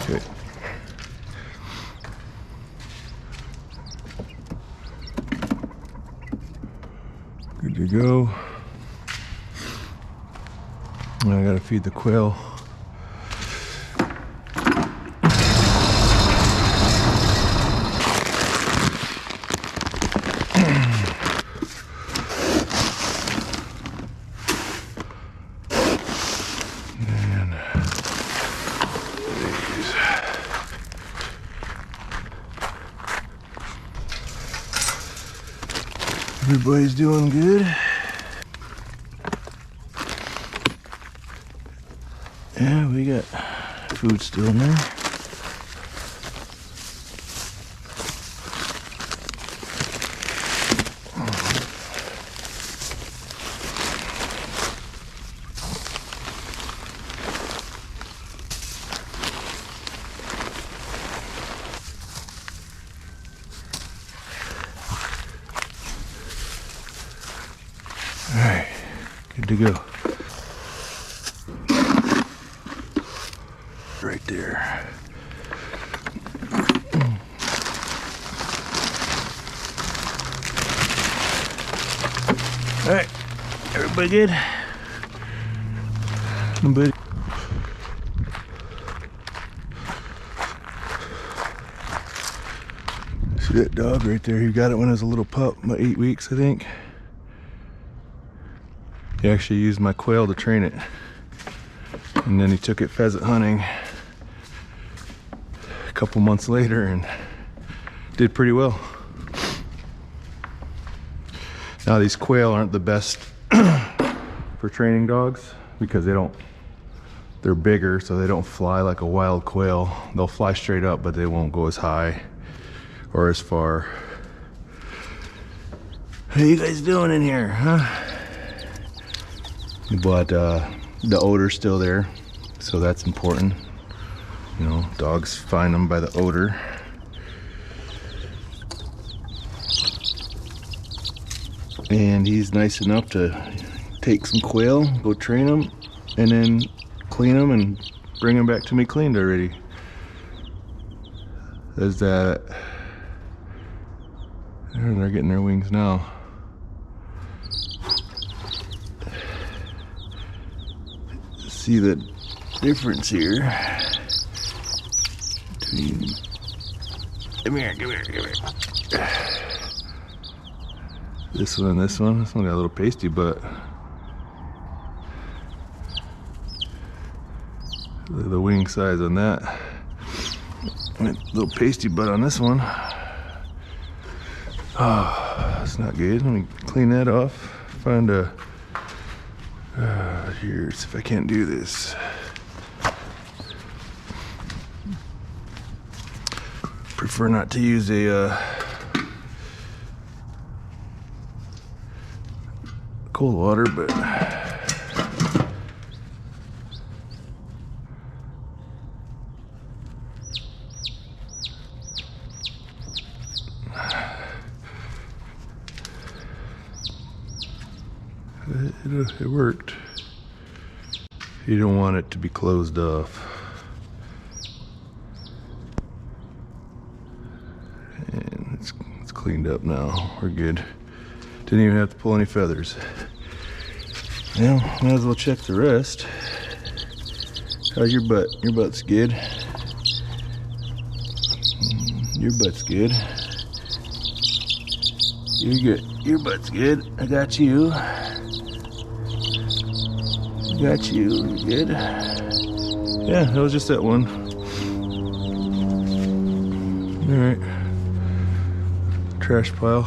Okay. Good to go. I gotta feed the quail. Everybody's doing good. Yeah, we got food still in there. All right, good to go. Right there. All right, everybody good? Nobody. See that dog right there? He got it when it was a little pup, about 8 weeks, I think. He actually used my quail to train it. And then he took it pheasant hunting a couple months later and did pretty well. Now these quail aren't the best for training dogs because they're bigger, so they don't fly like a wild quail. They'll fly straight up, but they won't go as high or as far. How you guys doing in here, huh? But the odor's still there, so that's important. You know, dogs find them by the odor. And he's nice enough to take some quail, go train them, and then clean them and bring them back to me cleaned already. There's that. They're getting their wings now. See the difference here between, come here. This one and this one. This one got a little pasty butt. Look at the wing size on that. And a little pasty butt on this one. Oh, that's not good. Let me clean that off. Find a here, see if I can't do this. Prefer not to use a cold water, but it worked. You don't want it to be closed off. And it's cleaned up now. We're good. Didn't even have to pull any feathers. Well, might as well check the rest. How's your butt? Your butt's good. Your butt's good. You're good. Your butt's good. I got you. Got you. You're good. Yeah, that was just that one. Alright. Trash pile.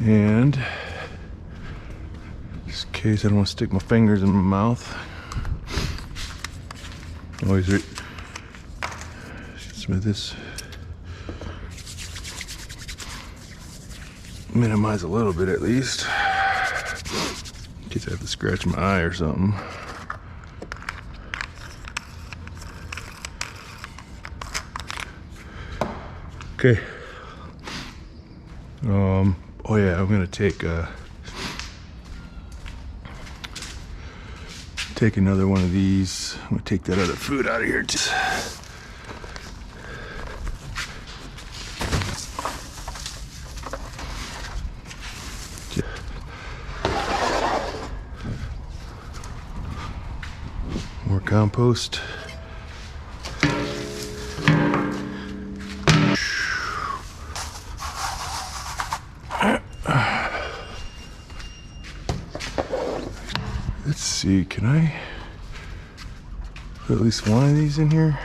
And just in case I don't want to stick my fingers in my mouth. Always smooth this. Minimize a little bit at least. In case I have to scratch my eye or something. Okay. Oh yeah, I'm gonna take Take another one of these. I'm gonna take that other food out of here too. More compost. Let's see, can I put at least one of these in here?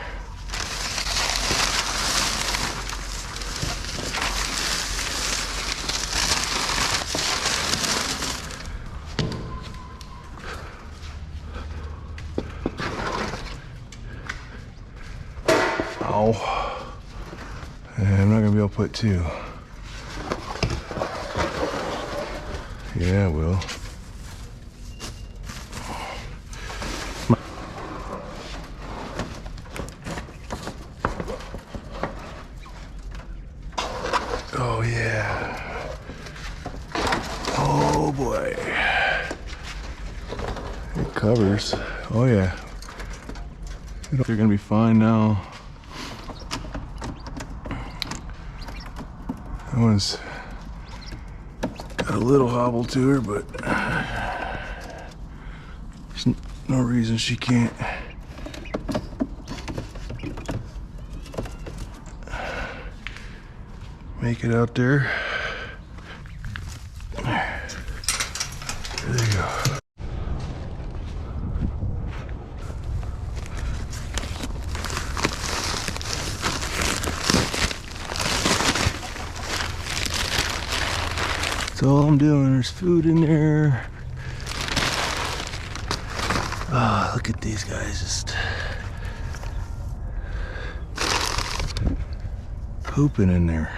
Ow. And I'm not gonna be able to put two. Yeah, I will. Oh yeah. Oh boy. It covers. Oh yeah. They're gonna be fine now. That one's got a little hobble to her, but there's no reason she can't. Make it out there. There you go. That's all I'm doing. There's food in there. Ah, look at these guys just pooping in there.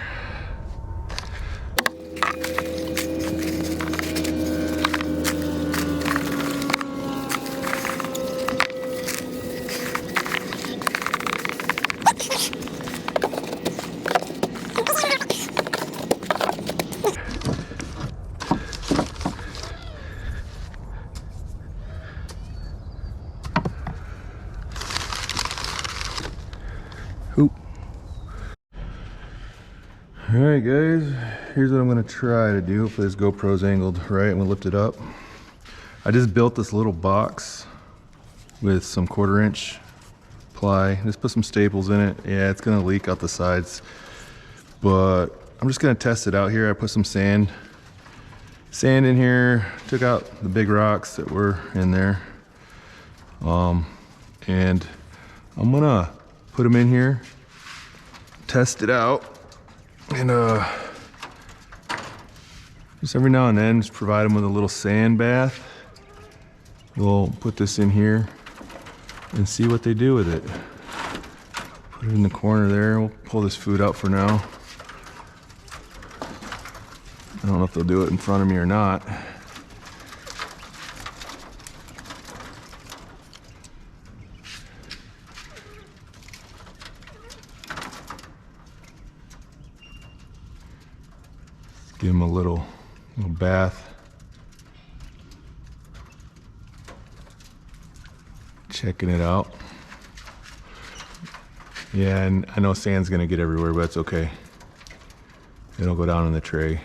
Alright guys, here's what I'm going to try to do. Hopefully this GoPro's angled right. I'm going to lift it up. I just built this little box with some 1/4" ply. Just put some staples in it. Yeah, it's going to leak out the sides. But I'm just going to test it out here. I put some sand in here. Took out the big rocks that were in there. And I'm going to put them in here. Test it out. And just every now and then, just provide them with a little sand bath. We'll put this in here and see what they do with it. Put it in the corner there. We'll pull this food out for now. I don't know if they'll do it in front of me or not. Give them a little bath. Checking it out. Yeah, and I know sand's gonna get everywhere, but it's okay. It'll go down in the tray.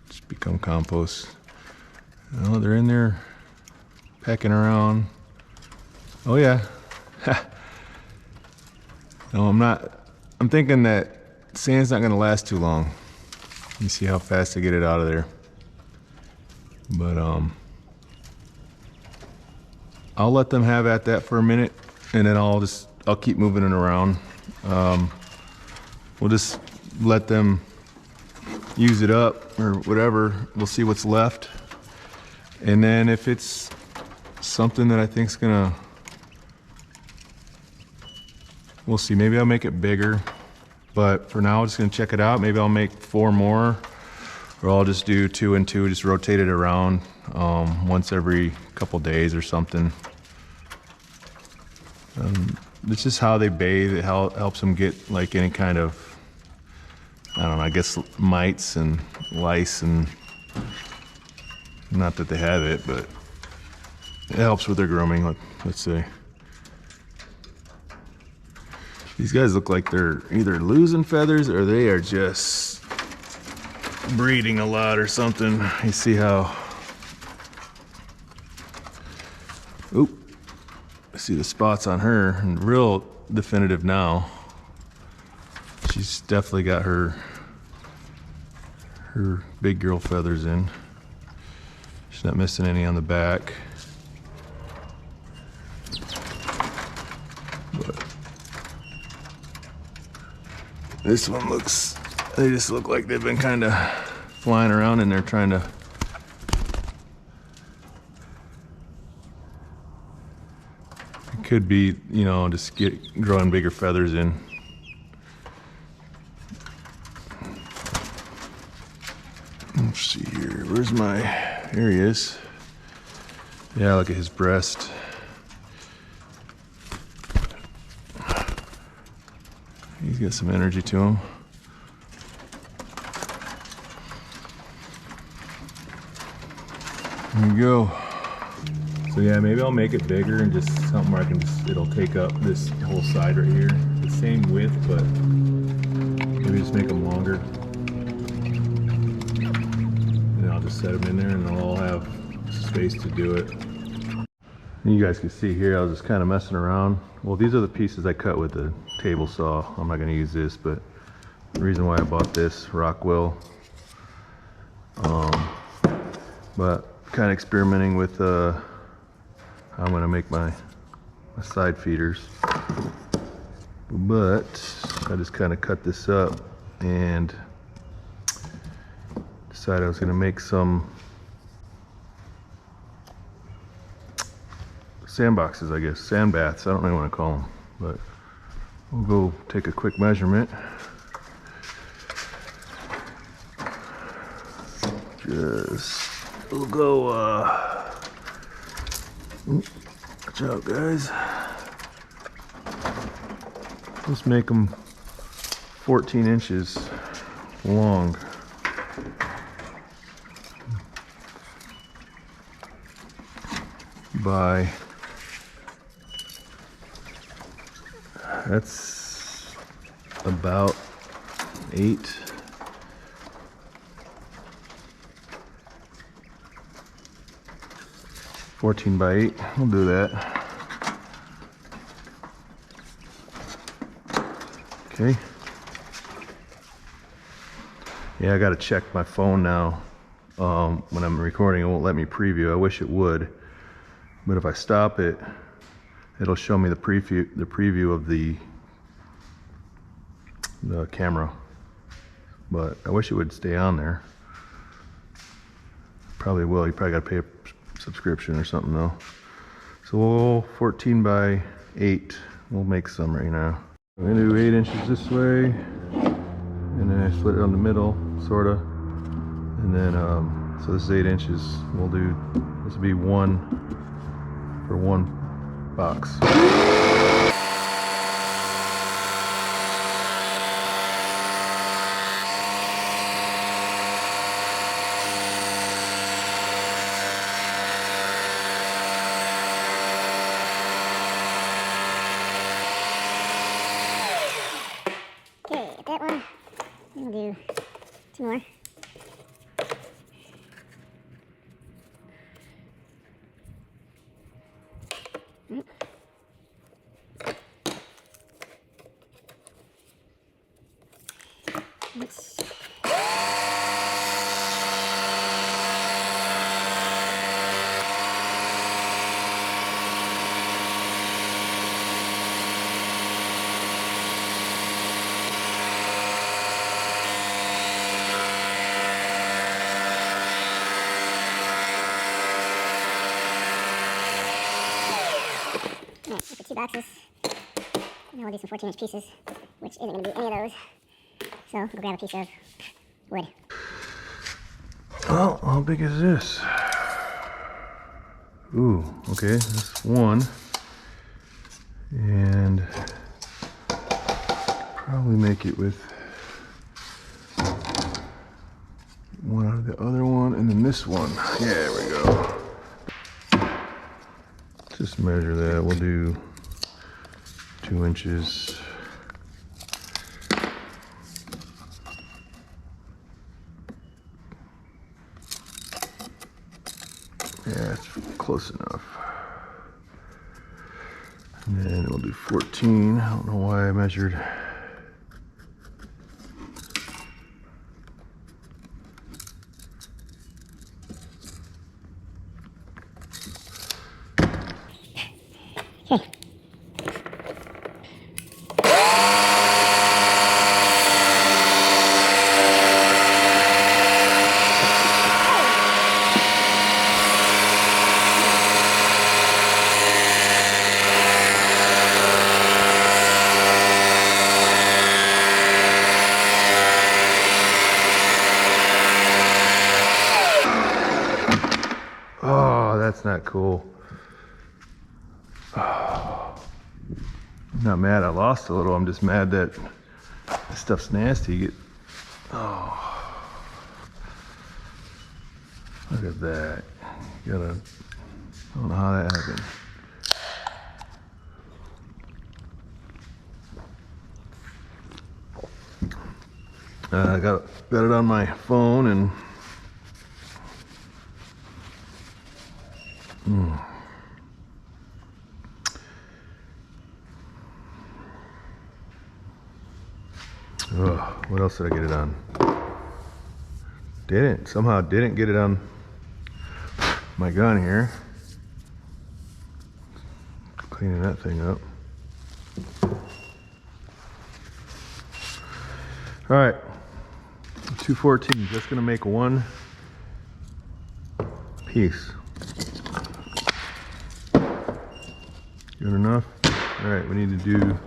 Just become compost. Oh, they're in there pecking around. Oh yeah. No, I'm thinking that sand's not gonna last too long. You see how fast I get it out of there. But I'll let them have at that for a minute, and then I'll keep moving it around. We'll just let them use it up or whatever. We'll see what's left. And then if it's something that I think's gonna, we'll see, maybe I'll make it bigger. But for now, I'm just gonna check it out. Maybe I'll make 4 more, or I'll just do 2 and 2, just rotate it around once every couple days or something. It's just how they bathe. It helps them get like any kind of, I don't know, I guess mites and lice, and not that they have it, but It helps with their grooming, let's say. These guys look like they're either losing feathers or they are just breeding a lot or something. You see how, oop, I see the spots on her, and real definitive now. She's definitely got her big girl feathers in. She's not missing any on the back. But this one looks, they just look like they've been kind of flying around in there trying to it could be, you know, just growing bigger feathers in. Let's see here. Where's my, here he is. Yeah, look at his breast. He's got some energy to him. There you go. So yeah, maybe I'll make it bigger and just something where I can just, it'll take up this whole side right here. The same width, but maybe just make them longer. And then I'll just set them in there and they'll all have space to do it. And you guys can see here, I was just kind of messing around. Well, these are the pieces I cut with the table saw. I'm not going to use this, but the reason why I bought this Rockwell. But kind of experimenting with how I'm going to make my side feeders. But I just kind of cut this up and decided I was going to make some sandboxes, I guess, sand baths. I don't really want to call them, but we'll go take a quick measurement. We'll go, watch out guys. Let's make them 14 inches long. By, that's about 8. 14 by 8, we'll do that. Okay. Yeah, I gotta check my phone now. When I'm recording, it won't let me preview. I wish it would. But if I stop it, it'll show me the preview of the camera. But I wish it would stay on there. Probably will. You probably gotta pay a subscription or something though. So we'll 14 by 8. We'll make some right now. I'm gonna do 8 inches this way, and then I split it on the middle, sorta. And then so this is 8 inches. We'll do, this will be 1 for 1 box. That one, we'll do 2 more. Let's Alright, for 2 boxes. Now we'll do some 14-inch pieces, which isn't going to be any of those. So we'll grab a piece of wood. Well, how big is this? Ooh, okay, that's 1. And probably make it with 1 out of the other one, and then this one. Yeah, there we go. just measure that. We'll do 2 inches. Yeah, it's close enough. And then we'll do 14. I don't know why I measured. Okay. Oh, that's not cool. I'm not mad I lost a little. I'm just mad that this stuff's nasty. Oh, look at that. I don't know how that happened. I got it on my phone and what else did I get it on? Somehow didn't get it on my gun here. Cleaning that thing up. All right, 214, just gonna make one piece. Good enough? All right, we need to do,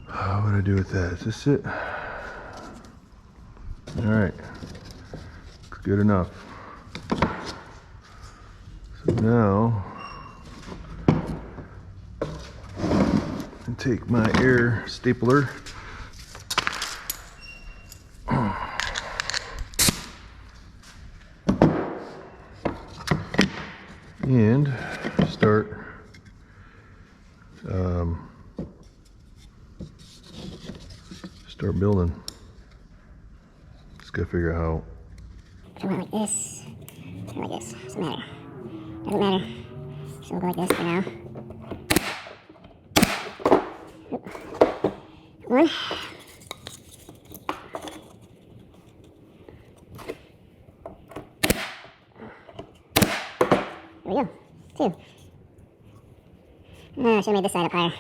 what do I do with that? Is this it? All right, it's good enough. So now, I take my air stapler and start building. Just gotta figure out I went like this, or like this. Doesn't matter. Doesn't matter. So we'll go like this for now. One. There we go. 2. I should have made this side up higher.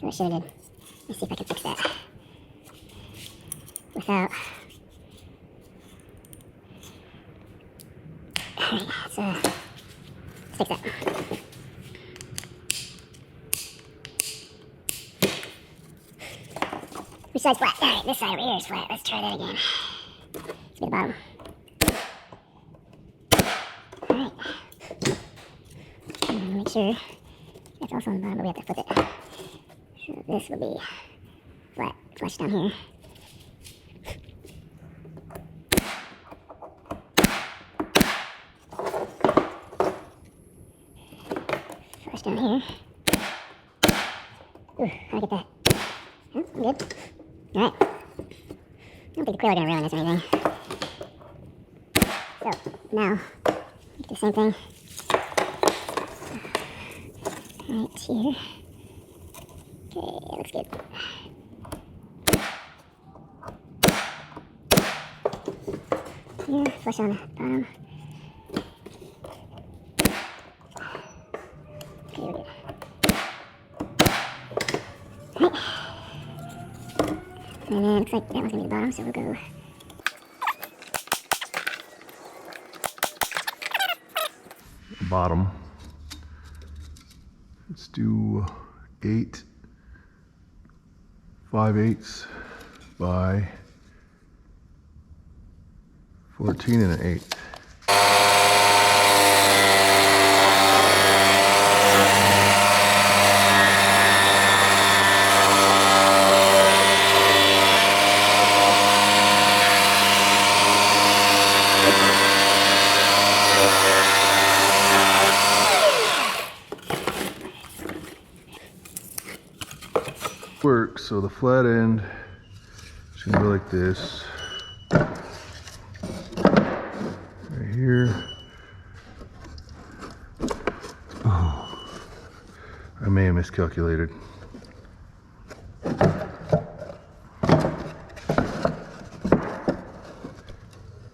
That's what I should have did. Let's see if I can fix that without. Alright, let's fix that. Which side's flat? Alright, this side over here is flat. Let's try that again. Let's get the bottom. Alright. Make sure that's also on the bottom, but we have to flip it. So this will be flat, flush down here. Flush down here. Ooh, how'd I get that? Oh, I'm good. Alright. I don't think the quail are gonna ruin this or anything. So, now, do the same thing. Right here. Okay, that looks good. Here, flush on the bottom. Okay, we're good. Right. And then it looks like that one's gonna be the bottom, so we'll go. bottom. Let's do 8 5/8 by 14 and an 8. works. So the flat end is gonna go like this. Right here. Oh, I may have miscalculated.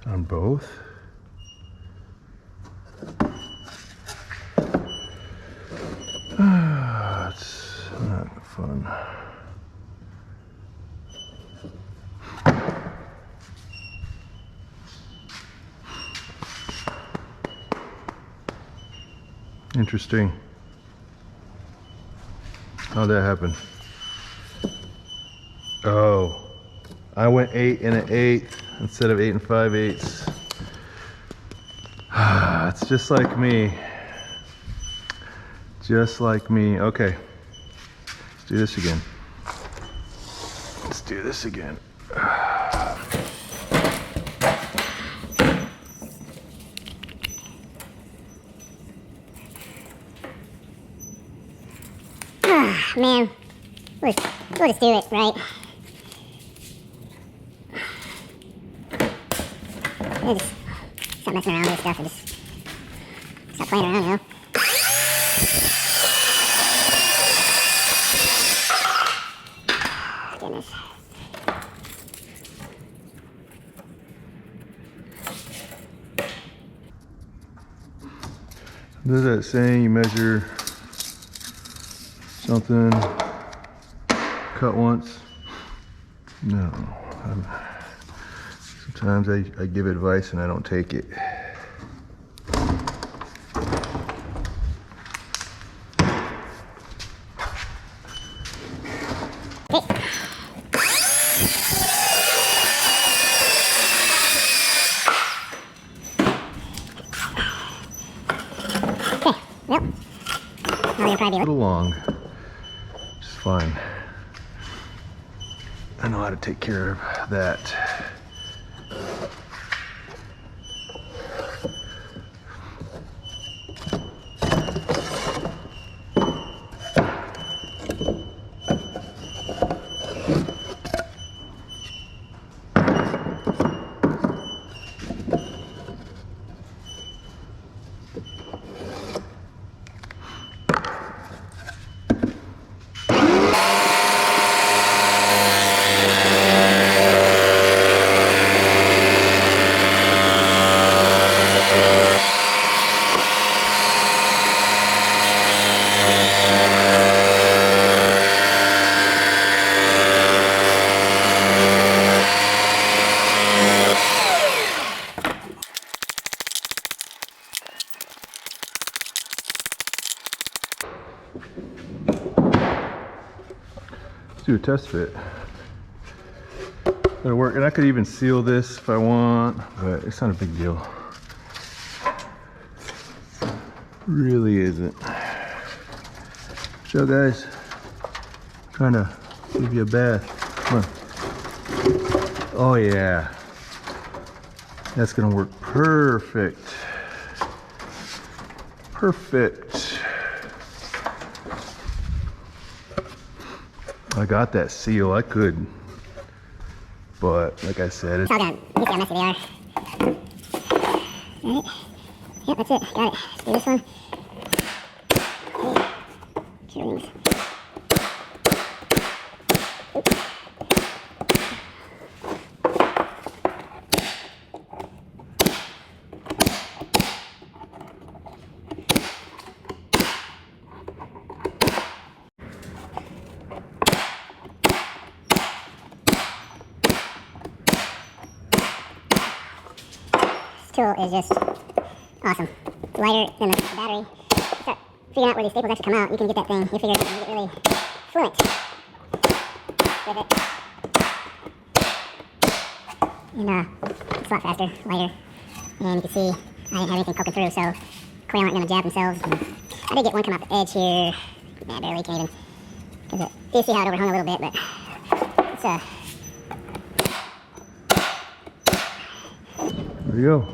On both. It's not fun. Interesting. How'd that happen? Oh, I went 8 and an 1/8 instead of 8 and 5/8. It's just like me. Just like me. Okay, let's do this again. Let's do this again. Man, we'll just do it, right? We'll just stop messing around with this stuff and just stop playing around, you know? Goodness. There's that saying, you measure something, cut once. No. Sometimes I give advice and I don't take it. Well, now you'll probably A little long, which is fine. I know how to take care of that. Let's do a test fit. It'll work, and I could even seal this if I want, but it's not a big deal. Really isn't. So guys, I'm trying to give you a bath. Come on. Oh yeah. That's gonna work perfect. Perfect. I got that seal, I could. But like I said, it's all done. You see how messy they are. Alright. Yep, that's it. Got it. Let's do this one. Okay. Two rings. Oops. This tool is just awesome. It's lighter than the battery. Start figuring out where these staples actually come out. You can get that thing. You figure it out and you get really fluent with it. And it's a lot faster, lighter. And you can see I didn't have anything poking through, so quail aren't going to jab themselves. And I did get one come out the edge here. Nah, barely, can't even. Because you see how it overhung a little bit, but it's there you go.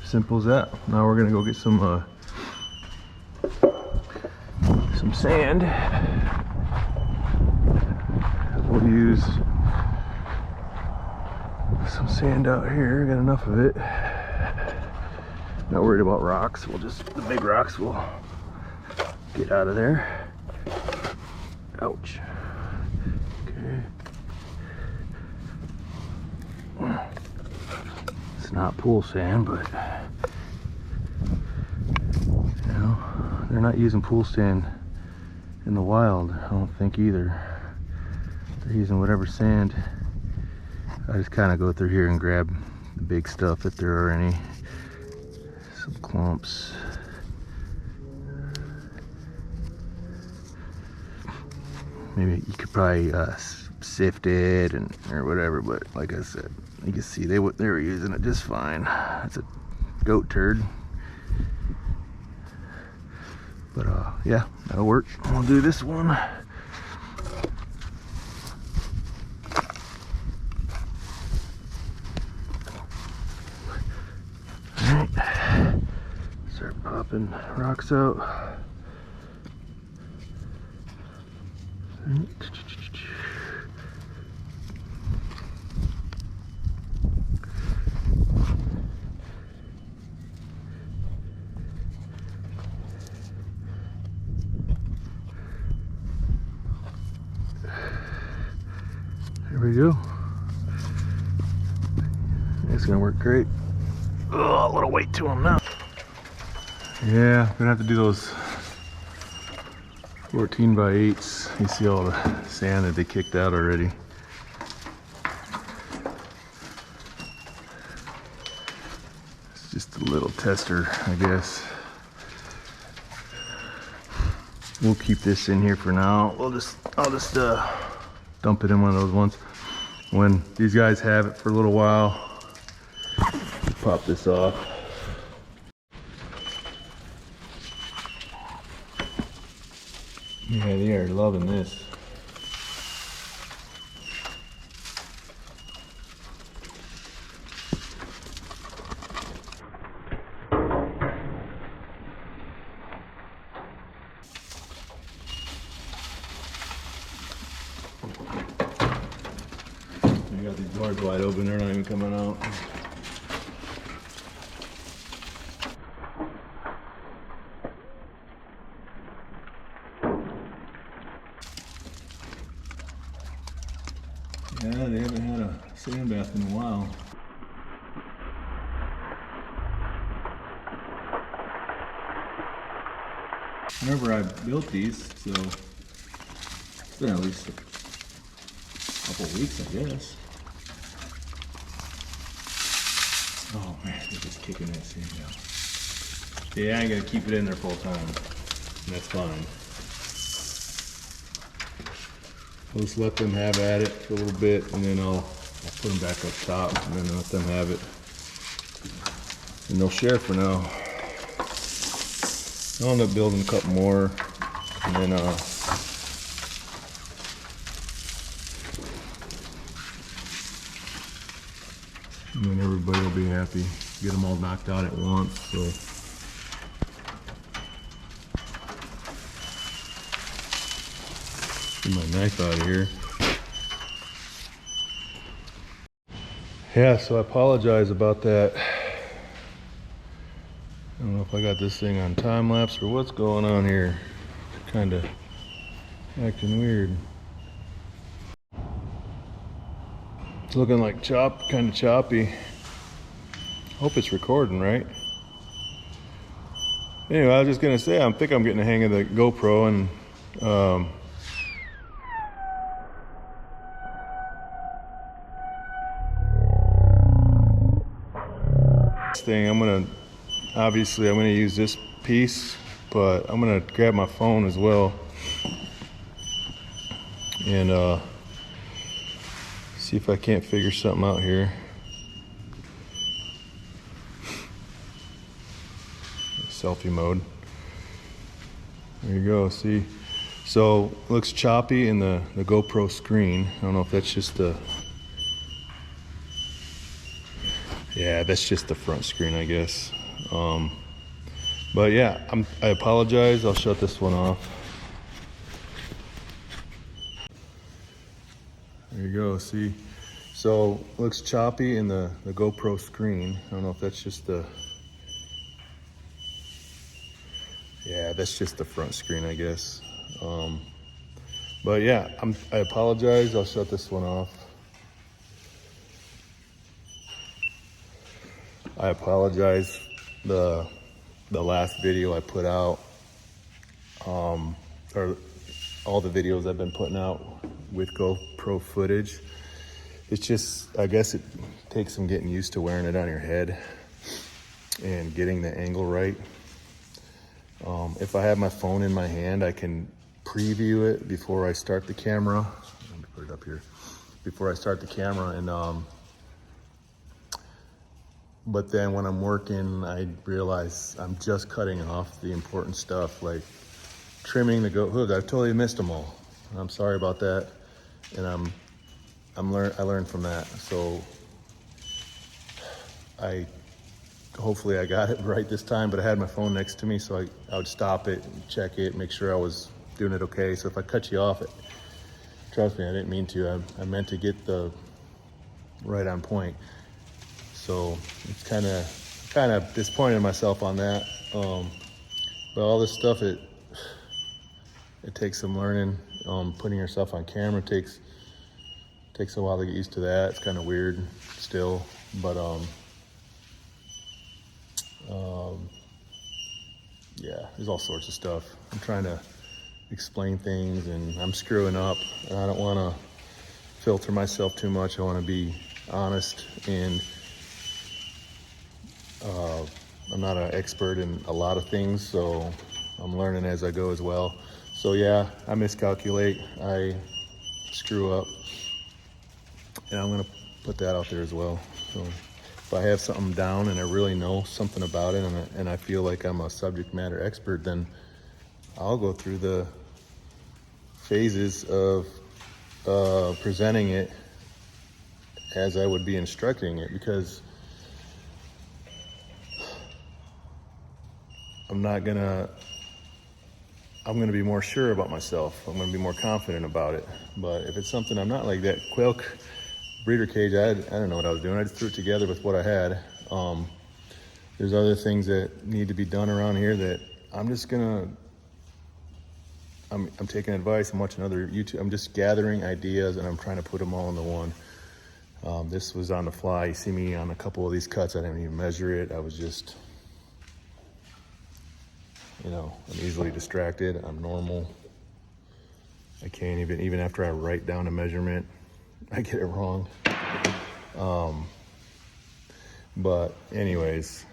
Simple as that. Now we're gonna go get some sand. we'll use some sand out here. Got enough of it. Not worried about rocks. We'll just, the big rocks will get out of there. Ouch. Okay. It's not pool sand, but you know, they're not using pool sand in the wild, I don't think either. They're using whatever sand. I just kind of go through here and grab the big stuff if there are any. Some clumps. Maybe you could probably sift it or whatever, but like I said, you can see they were using it just fine. That's a goat turd. But yeah, that'll work. We'll do this one. Alright. Start popping rocks out. There we go. It's gonna work great. Oh, a little weight to them now. Yeah, gonna have to do those 14 by 8s. You see all the sand that they kicked out already. It's just a little tester, I guess. We'll keep this in here for now. I'll just dump it in one of those ones. When these guys have it for a little while, pop this off. Yeah, they are loving this. I got these doors wide open, they're not even coming out. Yeah, they haven't had a sand bath in a while. Whenever I built these, so it's been at least a couple weeks, I guess. Oh man, they're just kicking that sand out. Yeah, I gotta keep it in there full time. And that's fine. I'll just let them have at it for a little bit, and then I'll put them back up top, and then let them have it. And they'll share for now. I'll end up building a couple more, and then everybody will be happy. Get them all knocked out at once. So. Get my knife out of here. Yeah, so I apologize about that. I don't know if I got this thing on time lapse or what's going on here. Kind of acting weird. It's looking like kind of choppy. Hope it's recording, right? Anyway, I was just gonna say, I think I'm getting the hang of the GoPro, and thing, I'm gonna use this piece, but I'm gonna grab my phone as well and see if I can't figure something out here. Selfie mode. There you go. See, so it looks choppy in the GoPro screen. I don't know if that's just the that's just the front screen, I guess. But yeah, I apologize. I'll shut this one off. There you go, see? So, looks choppy in the GoPro screen. I don't know if that's just the... Yeah, that's just the front screen, I guess. But yeah, I apologize. I'll shut this one off. I apologize. The last video I put out, or all the videos I've been putting out with GoPro footage, it's just, I guess it takes some getting used to wearing it on your head and getting the angle right. If I have my phone in my hand, I can preview it before I start the camera. Let me put it up here. Before I start the camera, and but then when I'm working, I realize I'm just cutting off the important stuff, like trimming the goat hook. I've totally missed them all. I'm sorry about that, and I learned from that. So hopefully I got it right this time, but I had my phone next to me, so I would stop it, check it, make sure I was doing it okay. So if I cut you off, trust me, I didn't mean to. I meant to get the right on point. So it's kind of disappointed in myself on that. But all this stuff, it takes some learning. Putting yourself on camera takes a while to get used to that. It's kind of weird still, but yeah, there's all sorts of stuff. I'm trying to explain things and I'm screwing up. And I don't want to filter myself too much. I want to be honest, and I'm not an expert in a lot of things, so I'm learning as I go as well. So yeah, I miscalculate, I screw up, and I'm gonna put that out there as well. So if I have something down and I really know something about it, and I feel like I'm a subject matter expert, then I'll go through the phases of presenting it as I would be instructing it, because I'm gonna be more sure about myself. I'm gonna be more confident about it. But if it's something I'm not, like that quail breeder cage, I don't know what I was doing. I just threw it together with what I had. There's other things that need to be done around here that I'm taking advice. I'm watching other YouTube. I'm just gathering ideas and I'm trying to put them all into one. This was on the fly. You see me on a couple of these cuts. I didn't even measure it. I was just, I'm easily distracted. I'm normal. I can't even after I write down a measurement, I get it wrong. But anyways,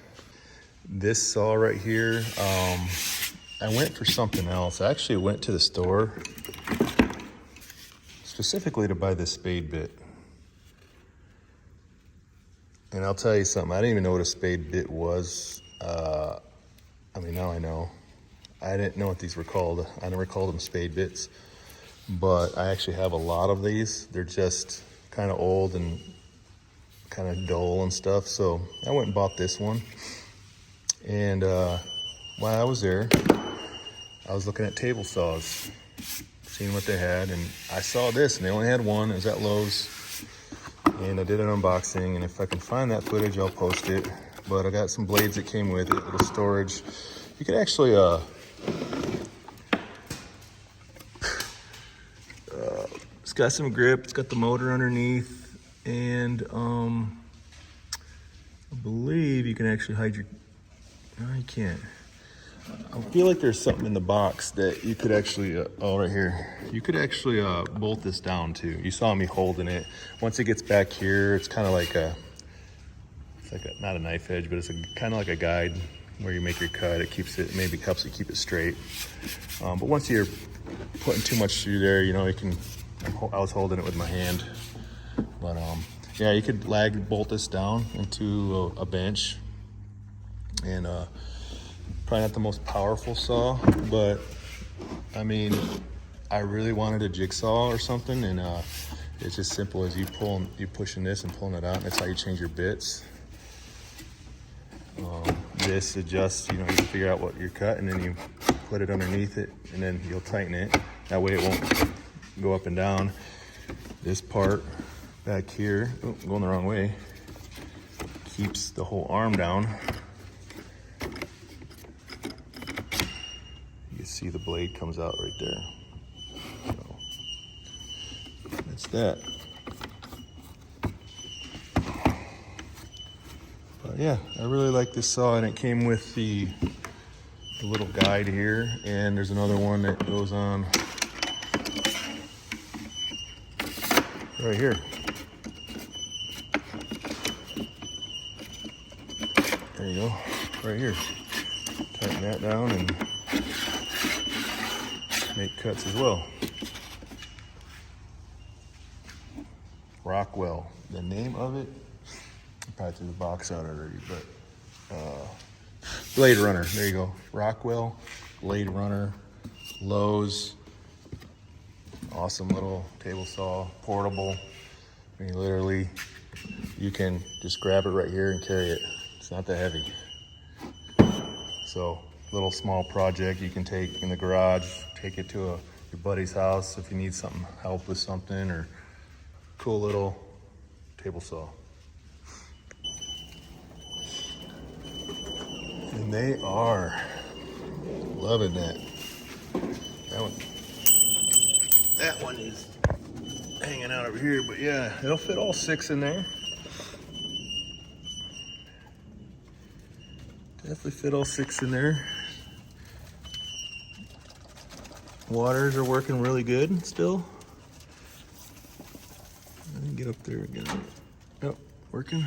this saw right here, I went for something else. I actually went to the store specifically to buy this spade bit. And I'll tell you something, I didn't even know what a spade bit was. Now I know. I didn't know what these were called. I never called them spade bits, but I actually have a lot of these. They're just kind of old and kind of dull and stuff. So I went and bought this one. And while I was there, I was looking at table saws, seeing what they had, and I saw this, and they only had one. It was at Lowe's, and I did an unboxing, and if I can find that footage, I'll post it. But I got some blades that came with it, a little storage. You could actually, it's got some grip, it's got the motor underneath, and I believe you can actually hide your, no, you can't. I feel like there's something in the box that you could actually, right here, you could actually bolt this down too. You saw me holding it. Once it gets back here, it's kind of like not a knife edge, but it's kind of like a guide where you make your cut. It keeps it, maybe helps you keep it straight. But once you're putting too much through there, you can, I was holding it with my hand. But yeah, you could bolt this down into a bench. And probably not the most powerful saw, but I really wanted a jigsaw or something, and it's just simple as you pushing this and pulling it out, and that's how you change your bits. This adjusts, you can figure out what you're cutting, and then you put it underneath it, and then you'll tighten it. That way it won't go up and down. This part back here, oh, I'm going the wrong way, keeps the whole arm down. You can see the blade comes out right there. So that's that. But yeah, I really like this saw, and it came with the little guide here, and there's another one that goes on right here. There you go, right here. Tighten that down and make cuts as well. Rockwell, the name of it, I probably threw the box out already, but Blade Runner, there you go. Rockwell, Blade Runner, Lowe's. Awesome little table saw, portable. I mean, literally, you can just grab it right here and carry it. It's not that heavy. So, little small project you can take in the garage, take it to your buddy's house if you need something, help with something, or cool little table saw. And they are loving that. That one is hanging out over here, but yeah, it'll fit all 6 in there. Definitely fit all 6 in there. Waters are working really good still. Let me get up there again. Yep, working.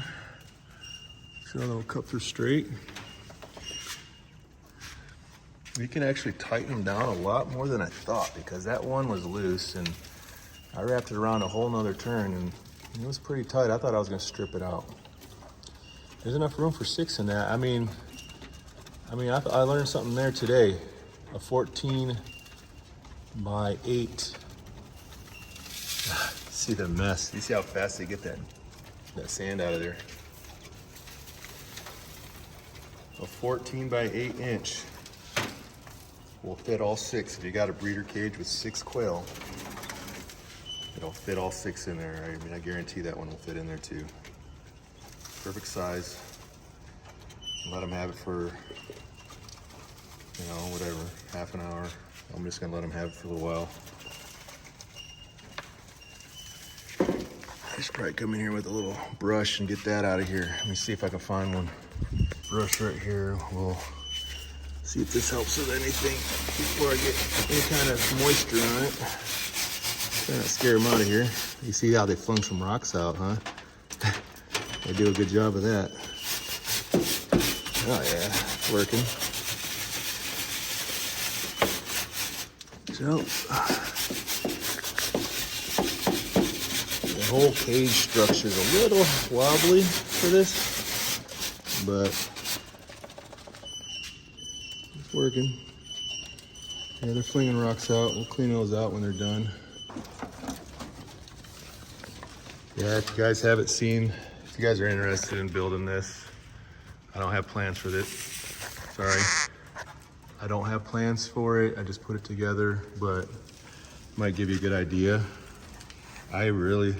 So they'll cut through straight. You can actually tighten them down a lot more than I thought, because that one was loose and I wrapped it around a whole nother turn and it was pretty tight. I thought I was gonna strip it out. There's enough room for 6 in that. I mean, I learned something there today. A 14 by 8. See the mess. You see how fast they get that sand out of there. A 14 by 8 inch will fit all 6. If you got a breeder cage with 6 quail, it'll fit all 6 in there. I mean, I guarantee that one will fit in there too. Perfect size. Let them have it for, you know, whatever, half an hour. I'm just gonna let them have it for a little while. I should probably come in here with a little brush and get that out of here. Let me see if I can find one. Brush right here. We'll see if this helps with anything before I get any kind of moisture on it. Try not to scare them out of here. You see how they flung some rocks out, huh? They do a good job of that. Oh yeah, it's working. So, the whole cage structure is a little wobbly for this, but it's working. Yeah, they're flinging rocks out. We'll clean those out when they're done. Yeah, if you guys haven't seen, if you guys are interested in building this, I don't have plans for this. Sorry. I don't have plans for it. I just put it together, but it might give you a good idea. I really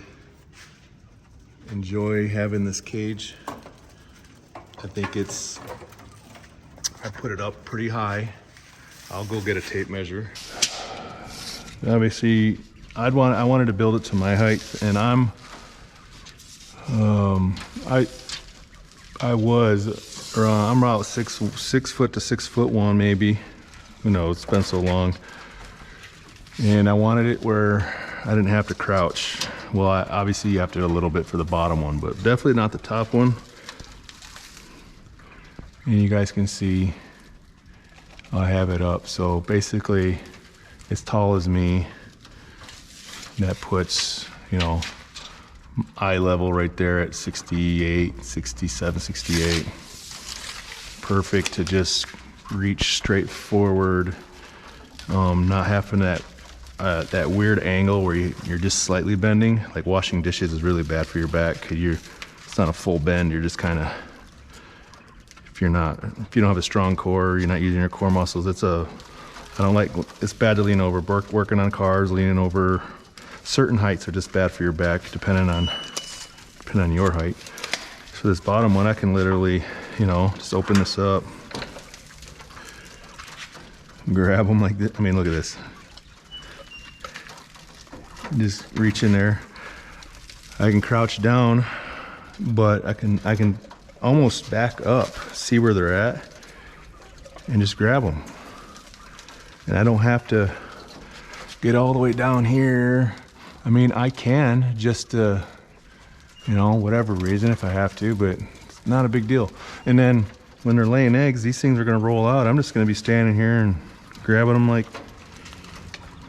enjoy having this cage. I think I put it up pretty high. I'll go get a tape measure. Obviously, I wanted to build it to my height, and I'm about 6 foot to 6'1" maybe. Who knows? It's been so long. And I wanted it where I didn't have to crouch. Well, obviously you have to do a little bit for the bottom one, but definitely not the top one. And you guys can see I have it up. So basically, as tall as me, that puts, you know, eye level right there at 68, 67, 68. Perfect to just reach straight forward, not having that weird angle where you're just slightly bending. Like washing dishes is really bad for your back, because it's not a full bend. You're just kind of, if you don't have a strong core, you're not using your core muscles. It's bad to lean over. Working on cars, leaning over certain heights are just bad for your back, depending on your height. So this bottom one, I can literally, you know, just open this up, grab them like this. I mean, look at this. Just reach in there. I can crouch down, but I can almost back up, see where they're at, and just grab them. And I don't have to get all the way down here. I mean, I can just, you know, whatever reason if I have to, but it's not a big deal. And then when they're laying eggs, these things are gonna roll out. I'm just gonna be standing here and grabbing them, like,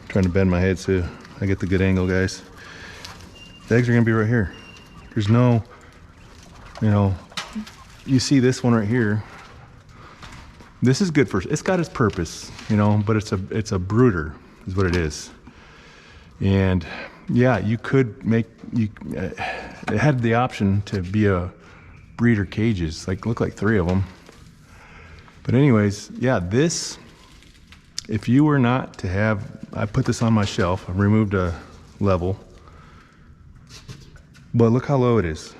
trying to bend my head so I get the good angle, guys. The eggs are gonna be right here. There's no, you know, you see this one right here. This is good for, it's got its purpose, you know, but it's a brooder is what it is. And yeah, you could make, it had the option to be a breeder cages, like look like 3 of them. But anyways, yeah, this, if you were not to have, I put this on my shelf, I removed a level, but look how low it is.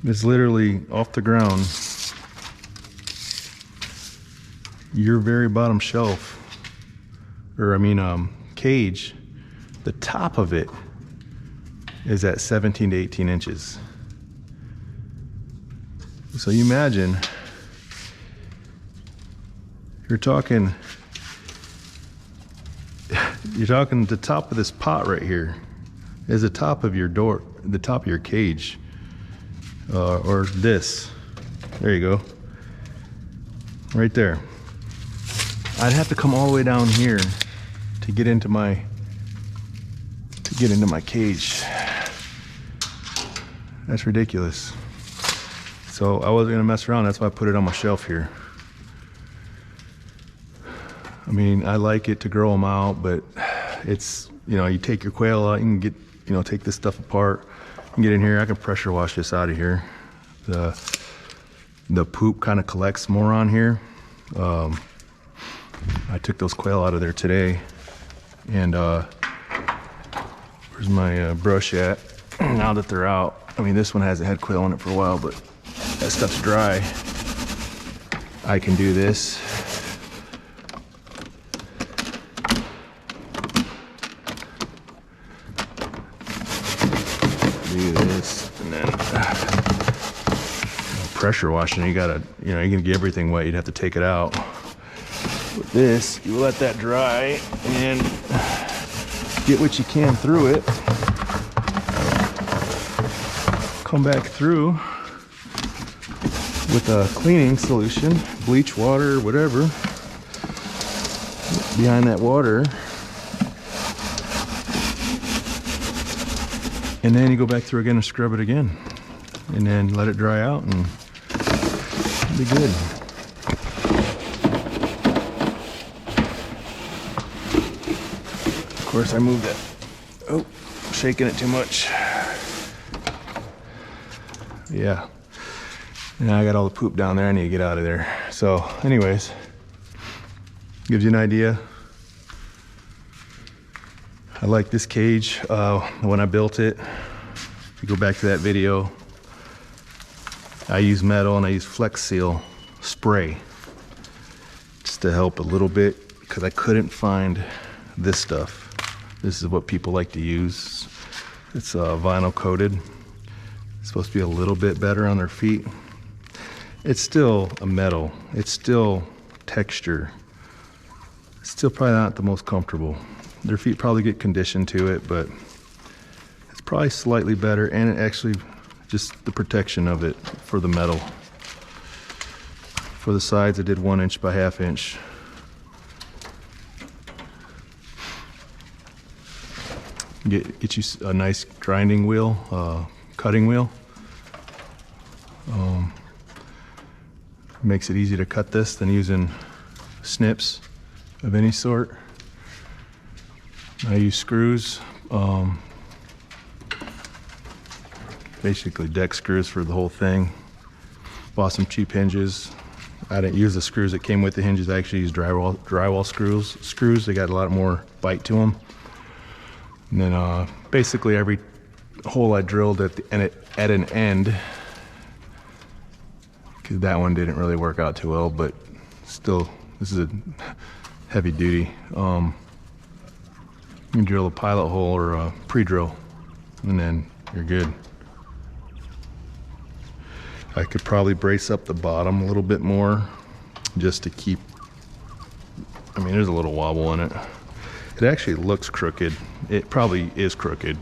It's literally off the ground. Your very bottom shelf, or I mean cage, the top of it is at 17 to 18 inches. So you imagine, you're talking the top of this pot right here is the top of your door, the top of your cage, or this. There you go, right there. I'd have to come all the way down here to get into my cage. That's ridiculous. So I wasn't gonna mess around. That's why I put it on my shelf here. I mean, I like it to grow them out, but it's, you know, you take your quail out, you can get, you know, take this stuff apart and get in here. I can pressure wash this out of here. The poop kind of collects more on here. I took those quail out of there today, and where's my brush at? Now that they're out, I mean, this one hasn't had quail on it for a while, but that stuff's dry. I can do this. Do this, and then pressure washing. You gotta, you know, you can get everything wet. You'd have to take it out. With this, you let that dry and get what you can through it. Come back through with a cleaning solution, bleach water, whatever, behind that water. And then you go back through again and scrub it again. And then let it dry out and it'll be good. Of course, I moved it. Oh, shaking it too much. Yeah. Now I got all the poop down there. I need to get out of there. So anyways, gives you an idea. I like this cage. When I built it, if you go back to that video, I use metal and I use Flex Seal spray just to help a little bit, because I couldn't find this stuff. This is what people like to use. It's vinyl coated. It's supposed to be a little bit better on their feet. It's still a metal. It's still texture. It's still probably not the most comfortable. Their feet probably get conditioned to it, but it's probably slightly better, and it actually just the protection of it for the metal. For the sides, I did 1 inch by 1/2 inch. Get you a nice grinding wheel, cutting wheel. Makes it easy to cut this than using snips of any sort. I use screws, basically deck screws for the whole thing. Bought some cheap hinges. I didn't use the screws that came with the hinges. I actually used drywall screws. They got a lot more bite to them. And then basically every hole I drilled at an end, because that one didn't really work out too well, but still, this is a heavy duty. You can drill a pilot hole or a pre-drill, and then you're good. I could probably brace up the bottom a little bit more just to keep, I mean, there's a little wobble in it. It actually looks crooked. It probably is crooked.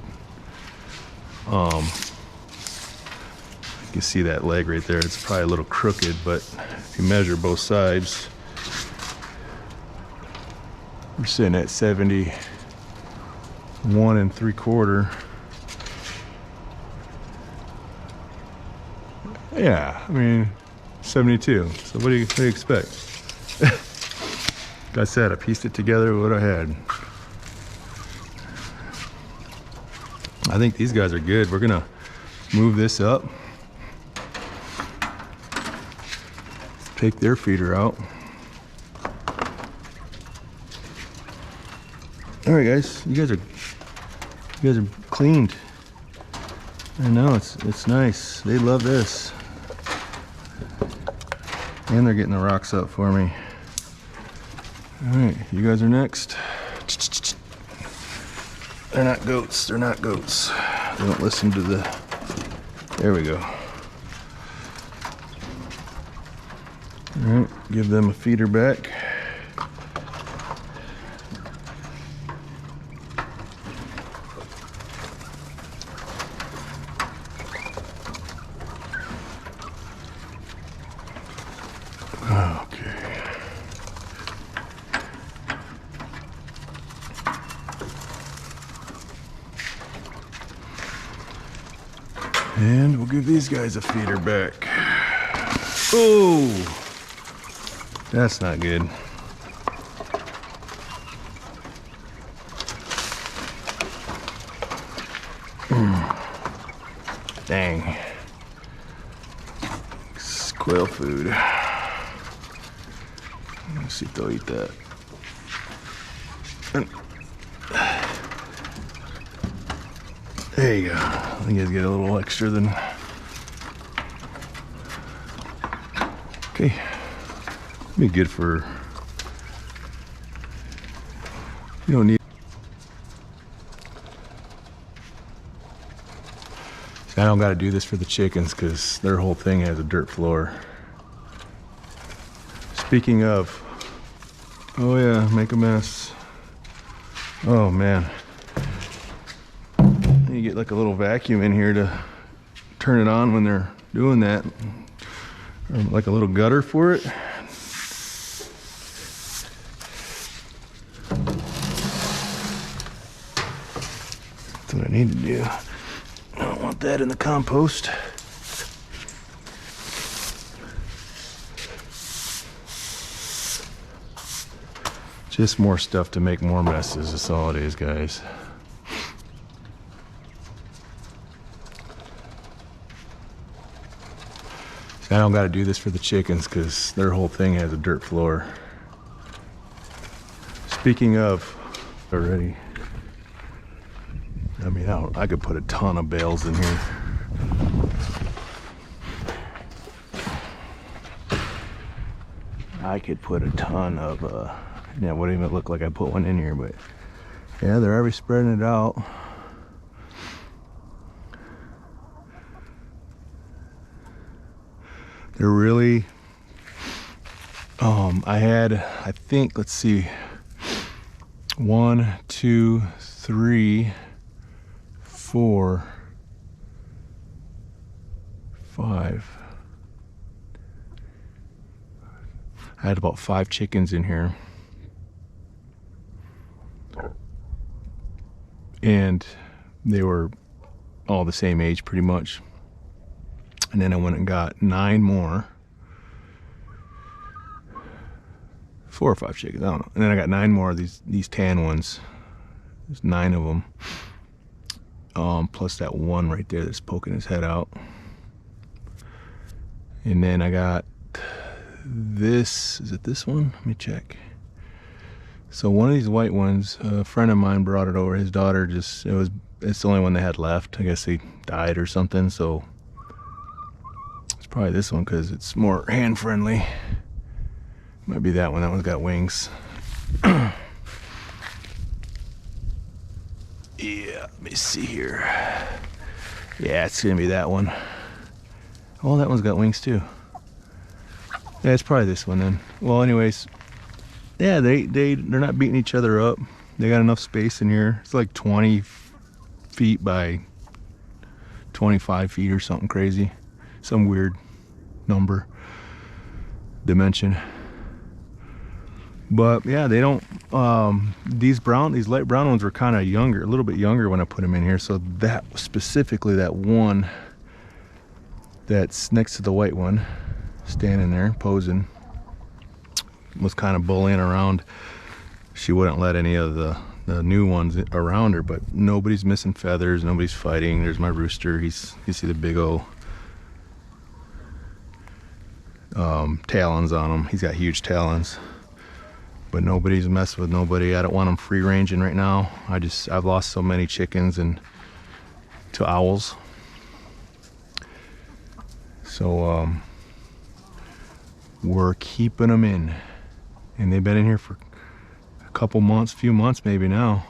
You can see that leg right there. It's probably a little crooked, but if you measure both sides, we're sitting at 71 3/4. Yeah, I mean, 72. So what do you expect? Like I said, I pieced it together with what I had. I think these guys are good. We're gonna move this up, take their feeder out. All right, guys, you guys are cleaned. I know, it's nice. They love this, and they're getting the rocks up for me. All right, you guys are next. They're not goats. They're not goats. They don't listen to the. There we go. All right, give them a feeder back. Okay. And we'll give these guys a feeder back. Oh, that's not good. Dang. It's quail food. Let's see if they'll eat that. There you go. I think you guys get a little extra than. Okay. Be good for. You don't need. See, I don't got to do this for the chickens because their whole thing has a dirt floor. Speaking of. Oh yeah, make a mess. Oh man. You get like a little vacuum in here to turn it on when they're doing that, or like a little gutter for it. That's what I need to do. I don't want that in the compost. Just more stuff to make more messes. That's all it is, guys. I don't got to do this for the chickens because their whole thing has a dirt floor. Speaking of, already, I mean, I could put a ton of bales in here. I could put a ton of, yeah, it wouldn't even look like I put one in here, but yeah, they're already spreading it out. They're really, I think, let's see, 1, 2, 3, 4, 5. I had about 5 chickens in here. And they were all the same age pretty much. And then I went and got 9 more. 4 or 5 chickens, I don't know. And then I got 9 more of these tan ones. There's 9 of them. Plus that one right there that's poking his head out. And then I got this, is it this one? Let me check. So one of these white ones, a friend of mine brought it over. His daughter it's the only one they had left. I guess he died or something, so it's probably this one because it's more hand friendly. Might be that one. That one's got wings. Yeah, let me see here. Yeah, it's gonna be that one. Oh, that one's got wings too. Yeah, it's probably this one then. Well, anyways, yeah, they're not beating each other up. They got enough space in here. It's like 20 feet by 25 feet or something crazy. Some weird number, dimension. But yeah, they don't, these light brown ones were kind of younger, a little bit younger when I put them in here. So that specifically, that one that's next to the white one, standing there posing, was kind of bullying around. She wouldn't let any of the new ones around her, but nobody's missing feathers, nobody's fighting. There's my rooster. You see the big old talons on him. He's got huge talons. But nobody's messing with nobody. I don't want them free ranging right now. I've lost so many chickens and to owls. So we're keeping them in, and they've been in here for a couple months, few months maybe now.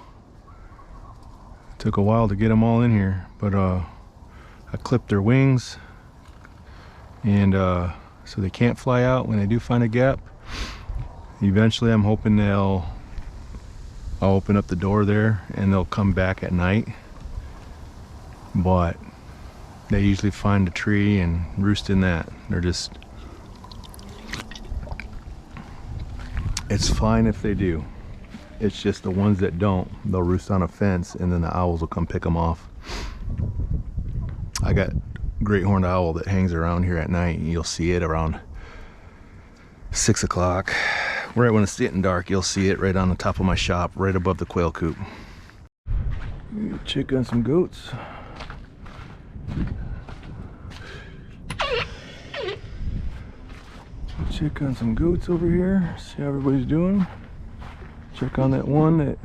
It took a while to get them all in here, but I clipped their wings, and so they can't fly out when they do find a gap. Eventually, I'm hoping I'll open up the door there and they'll come back at night. But they usually find a tree and roost in that. It's fine if they do. It's just the ones that don't, they'll roost on a fence and then the owls will come pick them off. I got great horned owl that hangs around here at night, and you'll see it around 6 o'clock. Right when it's getting dark, you'll see it right on the top of my shop, right above the quail coop. Check on some goats. Check on some goats over here, see how everybody's doing. Check on that one that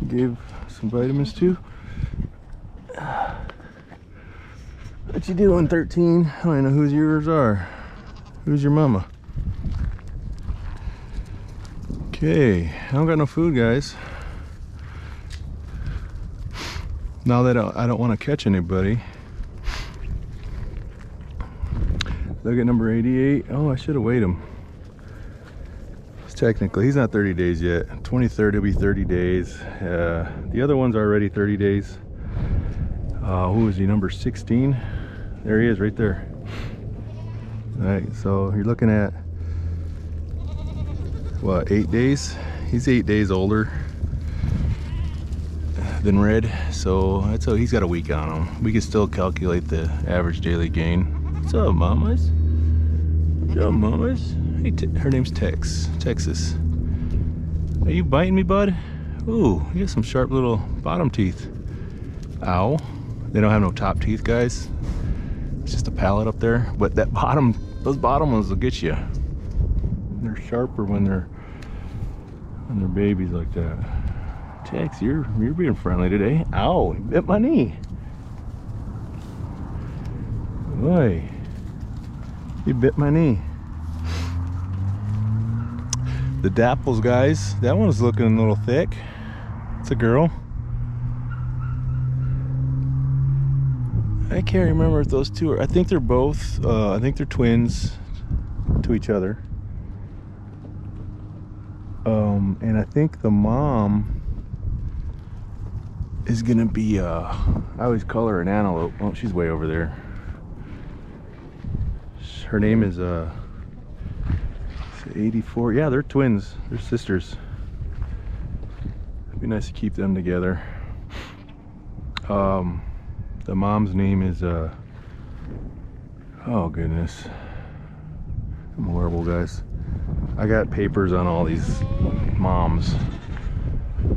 gave some vitamins to. What you doing, 13? I don't even know whose yours are. Who's your mama? Okay, I don't got no food, guys. Now that I don't want to catch anybody. Look at number 88. Oh, I should have weighed him. He's not 30 days yet. 23rd will be 30 days. The other one's already 30 days. Who is he, number 16? There he is, right there. All right, so you're looking at what, 8 days? He's 8 days older than Red, so he's got a week on him. We can still calculate the average daily gain. What's up, mamas? What's up, mamas? Hey, her name's Texas. Are you biting me, bud? Ooh, you got some sharp little bottom teeth. Ow. They don't have no top teeth, guys. It's just a palate up there. But those bottom ones will get you. They're sharper when they're babies like that. Tex, you're being friendly today. Ow, you bit my knee. Boy, you bit my knee. The dapples, guys, that one's looking a little thick. It's a girl. I can't remember if those two are, I think they're both, I think they're twins to each other. And I think the mom is gonna be, I always call her an antelope. Oh, she's way over there. Her name is 84. Yeah, they're twins. They're sisters. It'd be nice to keep them together. The mom's name is oh goodness, I'm horrible, guys. I got papers on all these moms.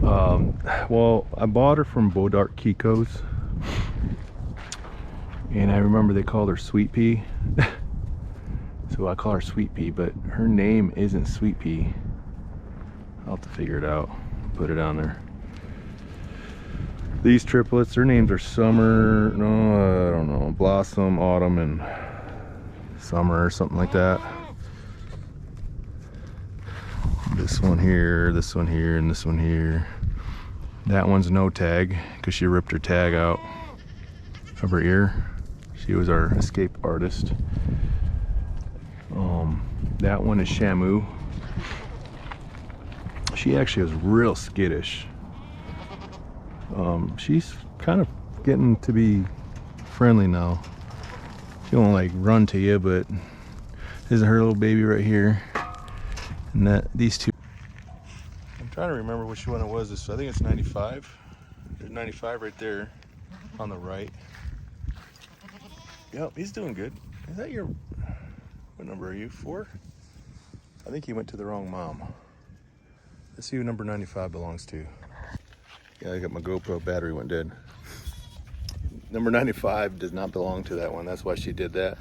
Well, I bought her from Bodark Kiko's, and I remember they called her Sweet Pea. So I call her Sweet Pea, but her name isn't Sweet Pea. I'll have to figure it out. Put it on there. These triplets, their names are Summer, no, I don't know, Blossom, Autumn, and Summer or something like that. This one here, and this one here. That one's no tag because she ripped her tag out of her ear. She was our escape artist. That one is Shamu. She actually was real skittish. She's kind of getting to be friendly now. She won't like run to you, but this is her little baby right here. And these two. I'm trying to remember which one it was. I think it's 95. There's 95 right there on the right. Yep, he's doing good. Is that your, what number are you, 4? I think he went to the wrong mom. Let's see who number 95 belongs to. Yeah, I got my GoPro battery went dead. Number 95 does not belong to that one. That's why she did that.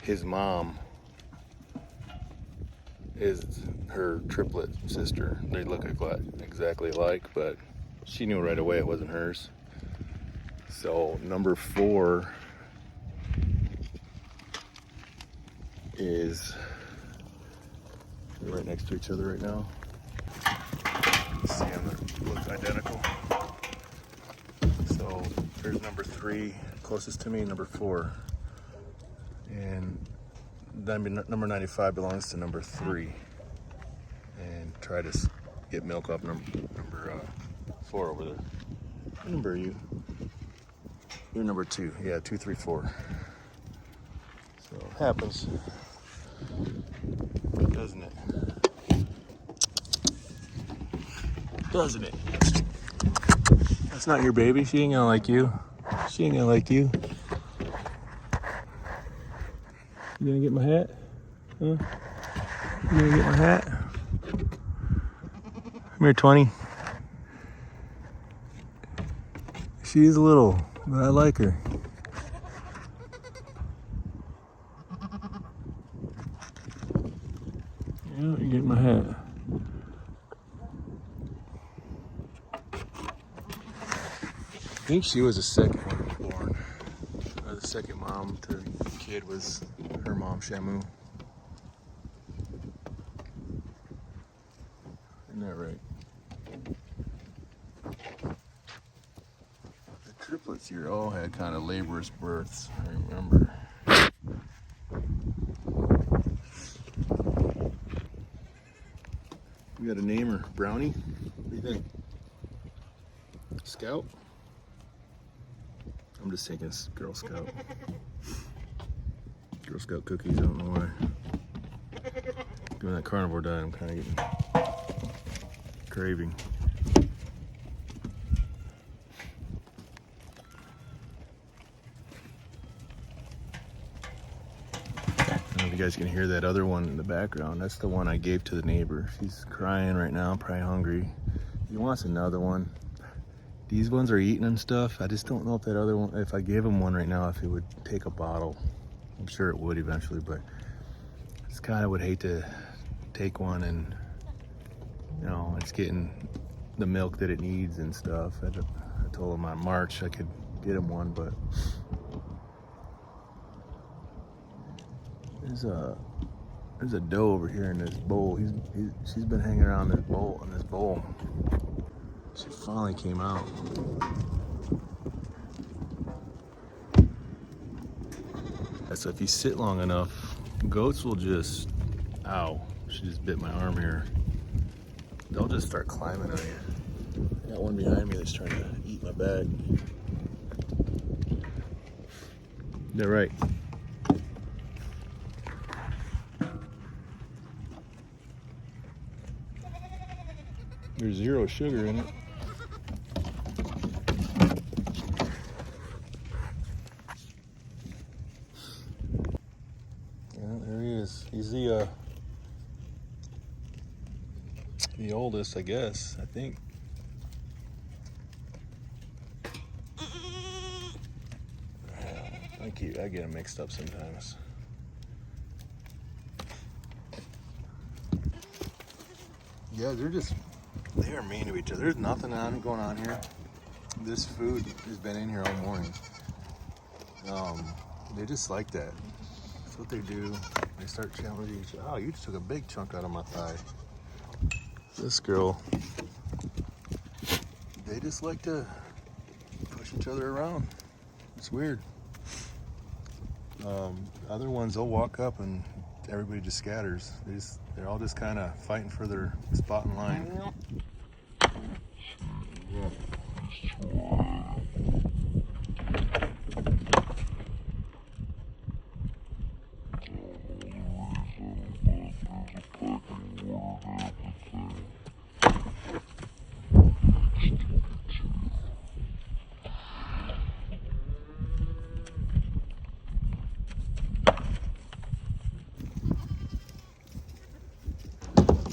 His mom is her triplet sister. They look exactly alike, but she knew right away it wasn't hers. So number 4 is right next to each other right now. See them, they look identical. So there's number 3 closest to me, number 4, and then number 95 belongs to number 3. And try to get milk off number 4 over there. What number are you? You're number 2. Yeah, 2, 3, 4. So it happens, doesn't it? Doesn't it? That's not your baby. She ain't gonna like you. She ain't gonna like you. You gonna get my hat? Huh? You gonna get my hat? Come here, 20. She's little, but I like her. Yeah, you're getting my hat. I think she was the second one born. The second mom to the kid was her mom, Shamu. Isn't that right? The triplets here all had kind of laborious births, I remember. We got to name her. Brownie? What do you think? Scout? I'm just thinking Girl Scout. Girl Scout cookies, I don't know why. Doing that carnivore diet, I'm kind of getting craving. I don't know if you guys can hear that other one in the background. That's the one I gave to the neighbor. She's crying right now, probably hungry. He wants another one. These ones are eating and stuff. I just don't know if that other one, if I gave him one right now, if he would take a bottle. I'm sure it would eventually, but I just kind of would hate to take one and, you know, it's getting the milk that it needs and stuff. I told him on March I could get him one, but there's a doe over here in this bowl. She's been hanging around this bowl. She finally came out. So if you sit long enough, goats will just, ow, she just bit my arm here. They'll just start climbing on you. I got one behind me that's trying to eat my bag. They're right. There's 0 sugar in it. Yeah, there he is. He's the oldest, I guess, I think. I get them mixed up sometimes. Yeah, they are mean to each other. There's nothing going on here. This food has been in here all morning. They just like that. That's what they do. They start challenging each other. Oh, you just took a big chunk out of my thigh. This girl, they just like to push each other around. It's weird. Other ones, they'll walk up and everybody just scatters. They're all just kind of fighting for their spot in line.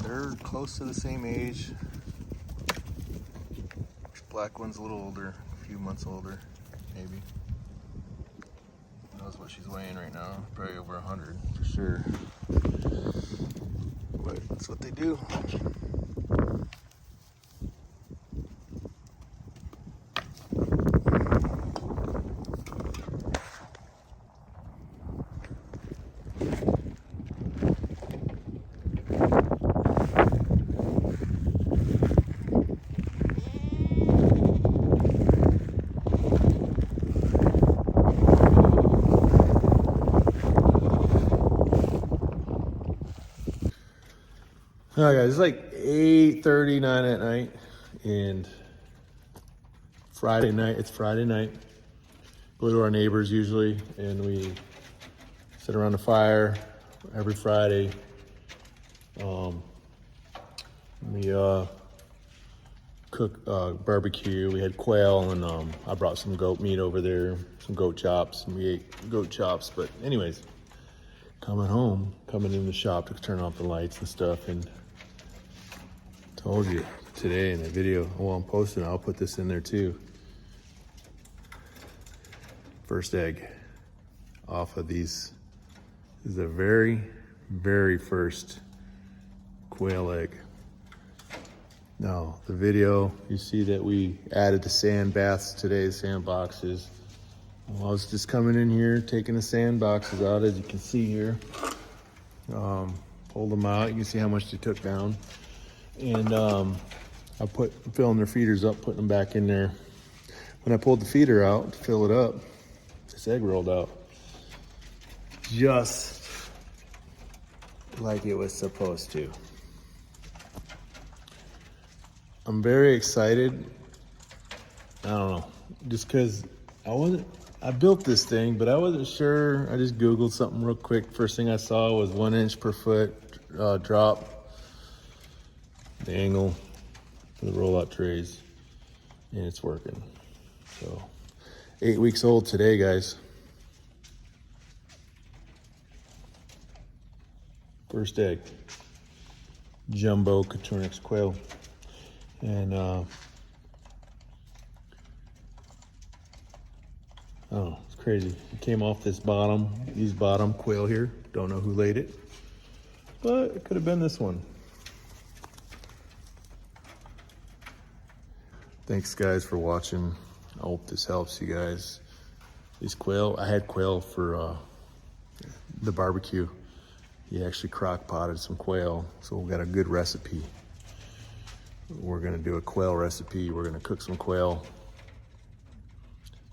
They're close to the same age. Black one's a little older, a few months older, maybe. Who knows what she's weighing right now? Probably over 100 for sure. But that's what they do. All right, guys, it's like 8:39 at night, and it's Friday night. Go to our neighbors usually, and we sit around the fire every Friday. We cook barbecue. We had quail, and I brought some goat meat over there, some goat chops, and we ate goat chops. But anyways, coming in the shop to turn off the lights and stuff, and told you today in the video, well, I'm posting, I'll put this in there too. First egg off of these. This is the very, very first quail egg. Now, the video, you see that we added the sand baths today, the sand boxes. Well, I was just coming in here, taking the sand boxes out, as you can see here. Pulled them out, you can see how much they took down. And I filling their feeders up, putting them back in there. When I pulled the feeder out to fill it up, this egg rolled out. Just like it was supposed to. I'm very excited. I don't know, just because I built this thing, but I wasn't sure. I just Googled something real quick. First thing I saw was 1 inch per foot drop. The angle for the rollout trays, and it's working. So 8 weeks old today, guys. First egg, jumbo Coturnix quail. And I don't know, it's crazy. It came off these bottom quail here. Don't know who laid it, but it could have been this one. Thanks guys for watching. I hope this helps you guys. These quail, I had quail for the barbecue. He actually crock potted some quail, so we got a good recipe. We're gonna do a quail recipe. We're gonna cook some quail.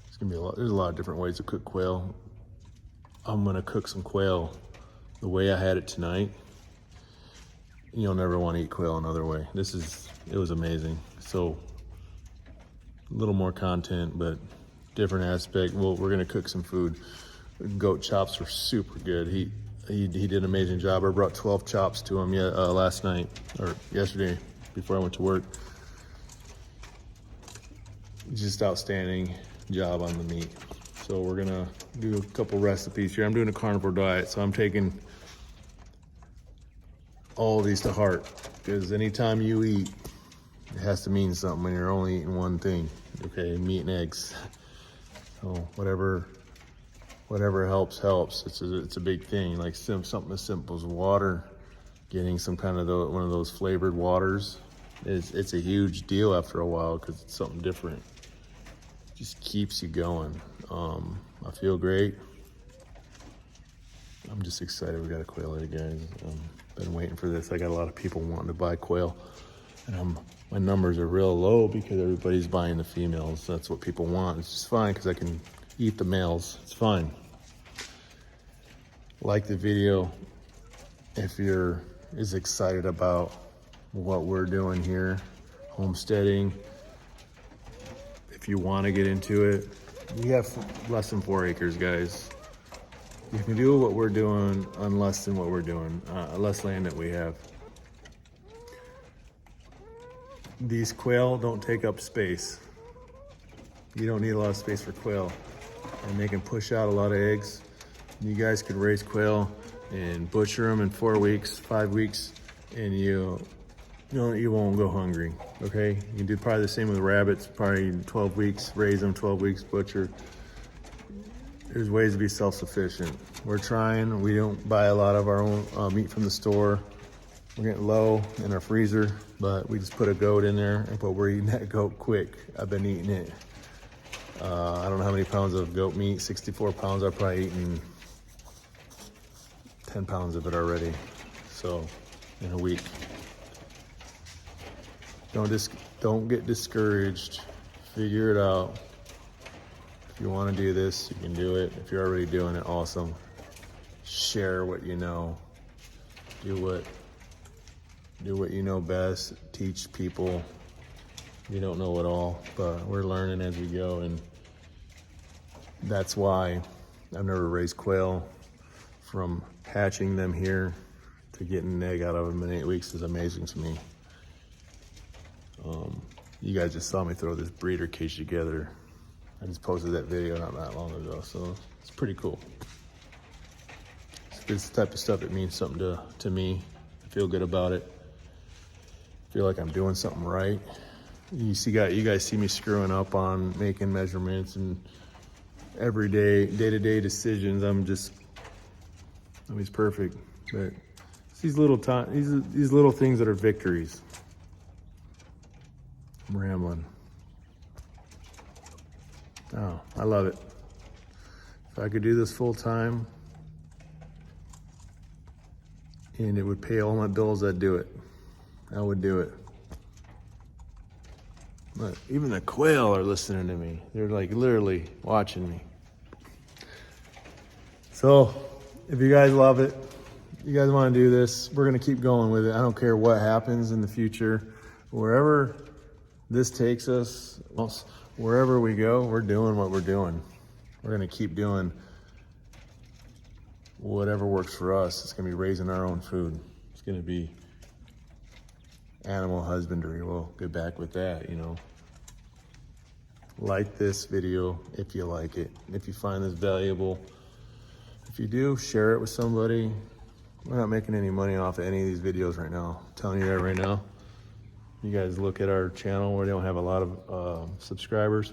It's gonna be there's a lot of different ways to cook quail. I'm gonna cook some quail the way I had it tonight. You'll never want to eat quail another way. It was amazing. So a little more content, but different aspect. Well, we're gonna cook some food. Goat chops were super good. He did an amazing job. I brought 12 chops to him last night, or yesterday, before I went to work. Just outstanding job on the meat. So we're gonna do a couple recipes here. I'm doing a carnivore diet, so I'm taking all of these to heart, because anytime you eat, it has to mean something when you're only eating one thing, okay? Meat and eggs. So whatever helps. It's a big thing. Like something as simple as water getting some kind of one of those flavored waters. It's a huge deal after a while because it's something different. Just keeps you going. I feel great. I'm just excited we got a quail egg, guys. Been waiting for this. I got a lot of people wanting to buy quail, and my numbers are real low because everybody's buying the females. That's what people want. It's just fine because I can eat the males. It's fine. Like the video if you're as excited about what we're doing here, homesteading. If you want to get into it, we have less than 4 acres, guys. You can do what we're doing on less than what we're doing, less land that we have. These quail don't take up space. You don't need a lot of space for quail, and they can push out a lot of eggs. You guys could raise quail and butcher them in 4 weeks, 5 weeks, and you won't go hungry. Okay, you can do probably the same with rabbits. Probably 12 weeks, raise them, 12 weeks, butcher. There's ways to be self-sufficient. We're trying. We don't buy a lot of our own meat from the store. We're getting low in our freezer, but we just put a goat in there, but we're eating that goat quick. I've been eating it. I don't know how many pounds of goat meat, 64 pounds. I've probably eaten 10 pounds of it already. So in a week. Don't get discouraged. Figure it out. If you want to do this, you can do it. If you're already doing it, awesome. Share what you know. Do what you know best. Teach people. We don't know it all, but we're learning as we go, and that's why I've never raised quail. From hatching them here to getting an egg out of them in 8 weeks is amazing to me. You guys just saw me throw this breeder cage together. I just posted that video not that long ago, so it's pretty cool. It's the type of stuff that means something to me. I feel good about it. I feel like I'm doing something right. You guys see me screwing up on making measurements and everyday, day-to-day decisions. He's perfect, but it's these little things that are victories. I'm rambling. Oh, I love it. If I could do this full time and it would pay all my bills, I'd do it. I would do it. But even the quail are listening to me. They're like literally watching me. So if you guys love it, you guys want to do this, we're going to keep going with it. I don't care what happens in the future. Wherever this takes us, wherever we go, we're doing what we're doing. We're going to keep doing whatever works for us. It's going to be raising our own food. It's going to be animal husbandry. We'll get back with that, Like this video if you like it. If you find this valuable. If you do, share it with somebody. We're not making any money off of any of these videos right now. I'm telling you that right now. You guys look at our channel where they don't have a lot of subscribers,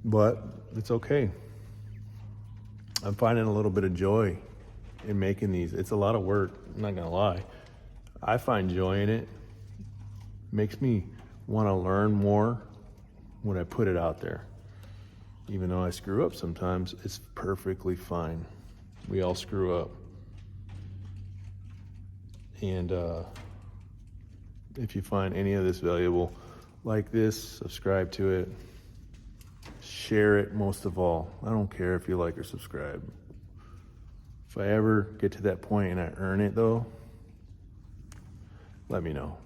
but it's okay. I'm finding a little bit of joy in making these. It's a lot of work, I'm not gonna lie. I find joy in it. Makes me wanna learn more when I put it out there. Even though I screw up sometimes, it's perfectly fine. We all screw up. And if you find any of this valuable, like this, subscribe to it, share it most of all. I don't care if you like or subscribe. If I ever get to that point and I earn it though, let me know.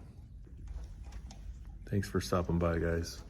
Thanks for stopping by, guys.